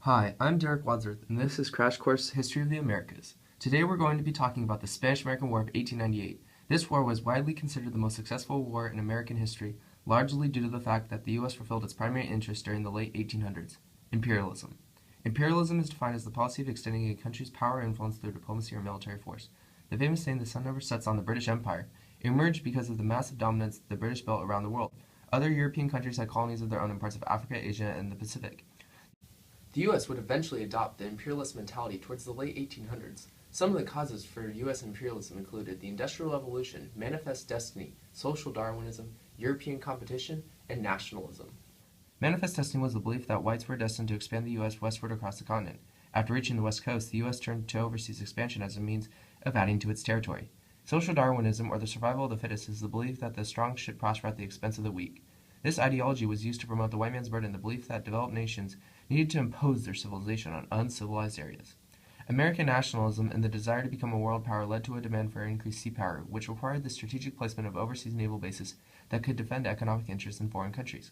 Hi, I'm Derek Wadsworth, and this is Crash Course History of the Americas. Today we're going to be talking about the Spanish-American War of 1898. This war was widely considered the most successful war in American history, largely due to the fact that the U.S. fulfilled its primary interest during the late 1800s, imperialism. Imperialism is defined as the policy of extending a country's power or influence through diplomacy or military force. The famous saying, "the sun never sets on the British Empire," emerged because of the massive dominance the British built around the world. Other European countries had colonies of their own in parts of Africa, Asia, and the Pacific. The U.S. would eventually adopt the imperialist mentality towards the late 1800s. Some of the causes for U.S. imperialism included the Industrial Revolution, Manifest Destiny, social Darwinism, European competition, and nationalism. Manifest Destiny was the belief that whites were destined to expand the U.S. westward across the continent. After reaching the West Coast, the U.S. turned to overseas expansion as a means of adding to its territory. Social Darwinism, or the survival of the fittest, is the belief that the strong should prosper at the expense of the weak. This ideology was used to promote the white man's burden, the belief that developed nations needed to impose their civilization on uncivilized areas. American nationalism and the desire to become a world power led to a demand for increased sea power, which required the strategic placement of overseas naval bases that could defend economic interests in foreign countries.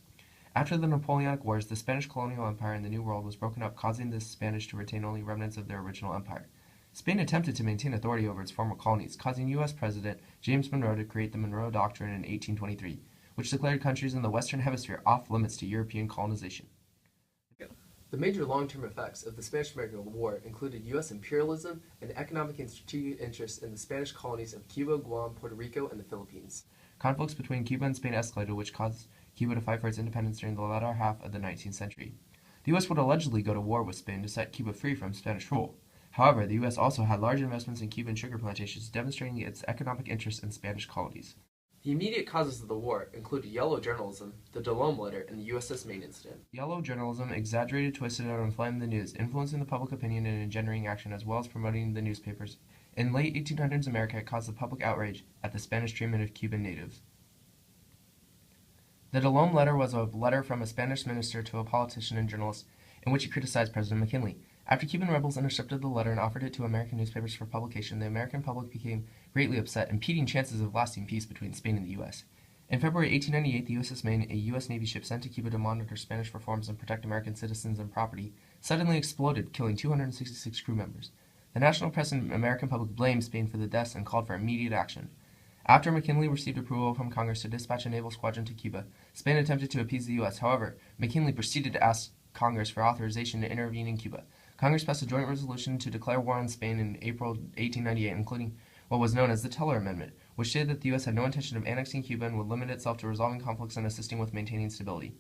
After the Napoleonic Wars, the Spanish colonial empire in the New World was broken up, causing the Spanish to retain only remnants of their original empire. Spain attempted to maintain authority over its former colonies, causing U.S. President James Monroe to create the Monroe Doctrine in 1823, which declared countries in the Western Hemisphere off limits to European colonization. The major long-term effects of the Spanish-American War included U.S. imperialism and economic and strategic interests in the Spanish colonies of Cuba, Guam, Puerto Rico, and the Philippines. Conflicts between Cuba and Spain escalated, which caused Cuba to fight for its independence during the latter half of the 19th century. The U.S. would allegedly go to war with Spain to set Cuba free from Spanish rule. However, the U.S. also had large investments in Cuban sugar plantations, demonstrating its economic interest in Spanish colonies. The immediate causes of the war included yellow journalism, the Delome letter, and the USS Maine incident. Yellow journalism exaggerated, twisted, and inflamed the news, influencing the public opinion and engendering action as well as promoting the newspapers. In late 1800s America, it caused the public outrage at the Spanish treatment of Cuban natives. The Delome letter was a letter from a Spanish minister to a politician and journalist in which he criticized President McKinley. After Cuban rebels intercepted the letter and offered it to American newspapers for publication, the American public became greatly upset, impeding chances of lasting peace between Spain and the U.S. In February 1898, the USS Maine, a U.S. Navy ship sent to Cuba to monitor Spanish reforms and protect American citizens and property, suddenly exploded, killing 266 crew members. The national press and American public blamed Spain for the deaths and called for immediate action. After McKinley received approval from Congress to dispatch a naval squadron to Cuba, Spain attempted to appease the U.S. However, McKinley proceeded to ask Congress for authorization to intervene in Cuba. Congress passed a joint resolution to declare war on Spain in April 1898, including what was known as the Teller Amendment, which stated that the U.S. had no intention of annexing Cuba and would limit itself to resolving conflicts and assisting with maintaining stability.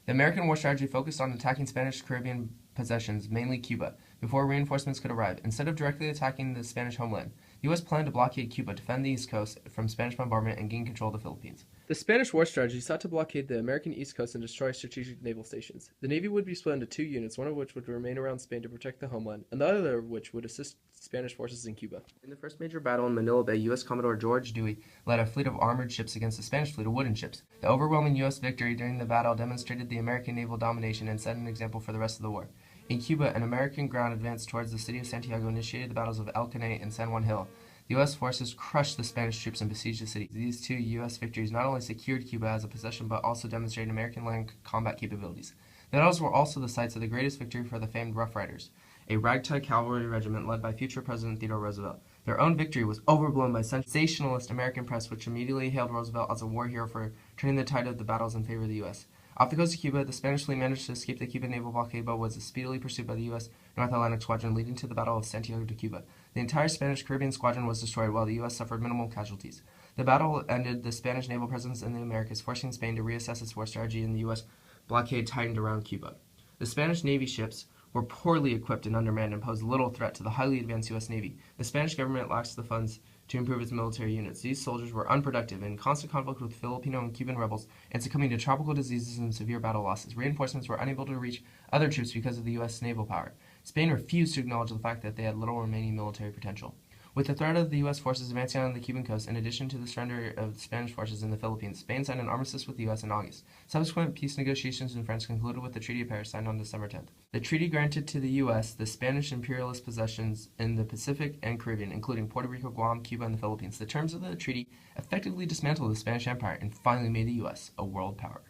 The American war strategy focused on attacking Spanish Caribbean possessions, mainly Cuba, before reinforcements could arrive. Instead of directly attacking the Spanish homeland, the U.S. planned to blockade Cuba, defend the East Coast from Spanish bombardment, and gain control of the Philippines. The Spanish war strategy sought to blockade the American East Coast and destroy strategic naval stations. The Navy would be split into two units, one of which would remain around Spain to protect the homeland, and the other of which would assist Spanish forces in Cuba. In the first major battle in Manila Bay, U.S. Commodore George Dewey led a fleet of armored ships against the Spanish fleet of wooden ships. The overwhelming U.S. victory during the battle demonstrated the American naval domination and set an example for the rest of the war. In Cuba, an American ground advance towards the city of Santiago initiated the battles of El Caney and San Juan Hill. The U.S. forces crushed the Spanish troops and besieged the city. These two U.S. victories not only secured Cuba as a possession, but also demonstrated American land combat capabilities. The battles were also the sites of the greatest victory for the famed Rough Riders, a ragtag cavalry regiment led by future President Theodore Roosevelt. Their own victory was overblown by sensationalist American press, which immediately hailed Roosevelt as a war hero for turning the tide of the battles in favor of the U.S. Off the coast of Cuba, the Spanish fleet managed to escape the Cuban naval blockade but was speedily pursued by the U.S. North Atlantic Squadron, leading to the Battle of Santiago de Cuba. The entire Spanish Caribbean squadron was destroyed, while the U.S. suffered minimal casualties. The battle ended the Spanish naval presence in the Americas, forcing Spain to reassess its war strategy, and the U.S. blockade tightened around Cuba. The Spanish Navy ships were poorly equipped and undermanned and posed little threat to the highly advanced U.S. Navy. The Spanish government lacks the funds to improve its military units. These soldiers were unproductive, in constant conflict with Filipino and Cuban rebels, and succumbing to tropical diseases and severe battle losses. Reinforcements were unable to reach other troops because of the U.S. naval power. Spain refused to acknowledge the fact that they had little remaining military potential. With the threat of the U.S. forces advancing on the Cuban coast, in addition to the surrender of the Spanish forces in the Philippines, Spain signed an armistice with the U.S. in August. Subsequent peace negotiations in France concluded with the Treaty of Paris, signed on December 10th. The treaty granted to the U.S. the Spanish imperialist possessions in the Pacific and Caribbean, including Puerto Rico, Guam, Cuba, and the Philippines. The terms of the treaty effectively dismantled the Spanish Empire and finally made the U.S. a world power.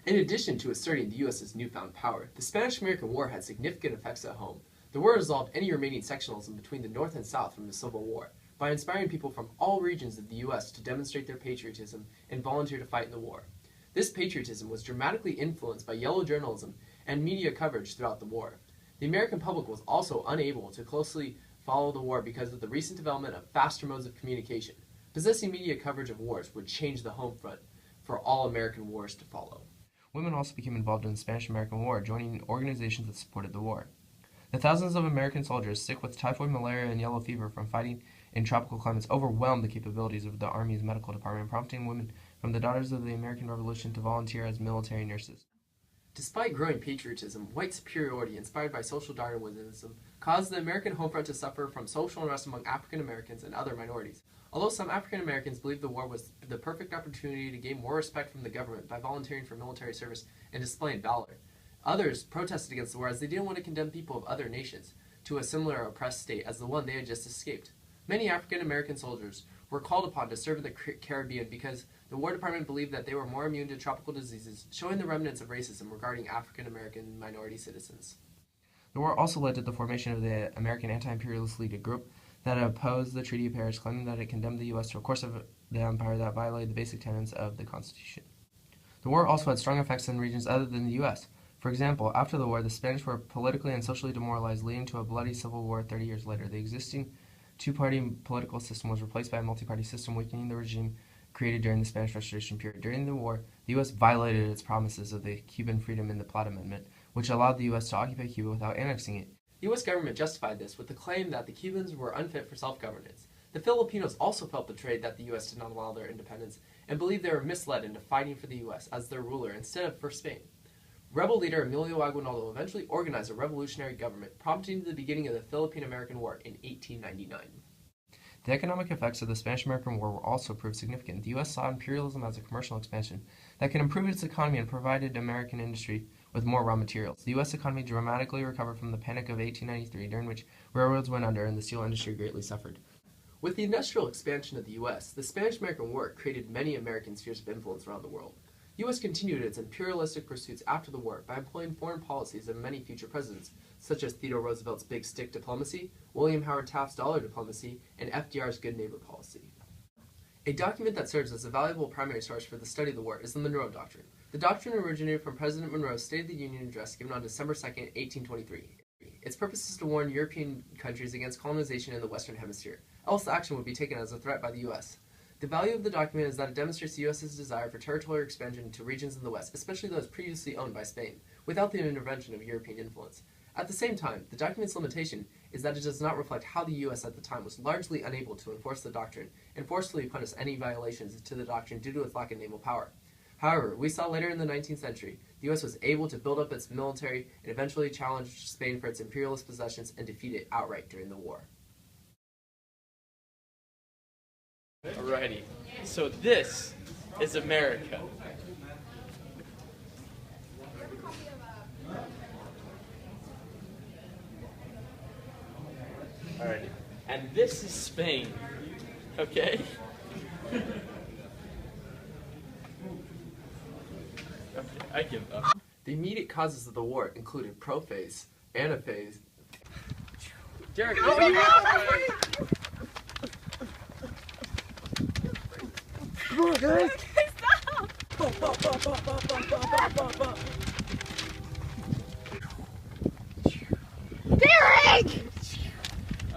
In addition to asserting the U.S.'s newfound power, the Spanish-American War had significant effects at home. The war resolved any remaining sectionalism between the North and South from the Civil War by inspiring people from all regions of the U.S. to demonstrate their patriotism and volunteer to fight in the war. This patriotism was dramatically influenced by yellow journalism and media coverage throughout the war. The American public was also unable to closely follow the war because of the recent development of faster modes of communication. Possessing media coverage of wars would change the home front for all American wars to follow. Women also became involved in the Spanish-American War, joining organizations that supported the war. The thousands of American soldiers sick with typhoid, malaria, and yellow fever from fighting in tropical climates overwhelmed the capabilities of the Army's medical department, prompting women from the Daughters of the American Revolution to volunteer as military nurses. Despite growing patriotism, white superiority inspired by social Darwinism caused the American home front to suffer from social unrest among African Americans and other minorities. Although some African Americans believed the war was the perfect opportunity to gain more respect from the government by volunteering for military service and displaying valor, others protested against the war as they didn't want to condemn people of other nations to a similar oppressed state as the one they had just escaped. Many African American soldiers were called upon to serve in the Caribbean because the War Department believed that they were more immune to tropical diseases, showing the remnants of racism regarding African American minority citizens. The war also led to the formation of the American Anti-Imperialist League, a group that opposed the Treaty of Paris, claiming that it condemned the U.S. to a course of the empire that violated the basic tenets of the Constitution. The war also had strong effects in regions other than the U.S. For example, after the war, the Spanish were politically and socially demoralized, leading to a bloody civil war 30 years later. The existing two-party political system was replaced by a multi-party system, weakening the regime created during the Spanish Restoration period. During the war, the U.S. violated its promises of the Cuban Freedom in the Platt Amendment, which allowed the U.S. to occupy Cuba without annexing it. The U.S. government justified this with the claim that the Cubans were unfit for self-governance. The Filipinos also felt betrayed that the U.S. did not allow their independence and believed they were misled into fighting for the U.S. as their ruler instead of for Spain. Rebel leader Emilio Aguinaldo eventually organized a revolutionary government, prompting the beginning of the Philippine-American War in 1899. The economic effects of the Spanish-American War were also proved significant. The U.S. saw imperialism as a commercial expansion that could improve its economy and provided American industry with more raw materials. The U.S. economy dramatically recovered from the Panic of 1893, during which railroads went under and the steel industry greatly suffered. With the industrial expansion of the U.S., the Spanish-American War created many American spheres of influence around the world. The U.S. continued its imperialistic pursuits after the war by employing foreign policies of many future presidents, such as Theodore Roosevelt's Big Stick diplomacy, William Howard Taft's dollar diplomacy, and FDR's Good Neighbor policy. A document that serves as a valuable primary source for the study of the war is the Monroe Doctrine. The doctrine originated from President Monroe's State of the Union address given on December 2, 1823. Its purpose is to warn European countries against colonization in the Western Hemisphere, else action would be taken as a threat by the U.S. The value of the document is that it demonstrates the U.S.'s desire for territorial expansion to regions in the West, especially those previously owned by Spain, without the intervention of European influence. At the same time, the document's limitation is that it does not reflect how the U.S. at the time was largely unable to enforce the doctrine and forcefully punish any violations to the doctrine due to its lack of naval power. However, we saw later in the 19th century, the U.S. was able to build up its military and eventually challenge Spain for its imperialist possessions and defeat it outright during the war. Alrighty, so this is America. Alrighty, and this is Spain, okay? Okay, I give up. The immediate causes of the war included prophase, anaphase. Derek, Come on, guys! Stop!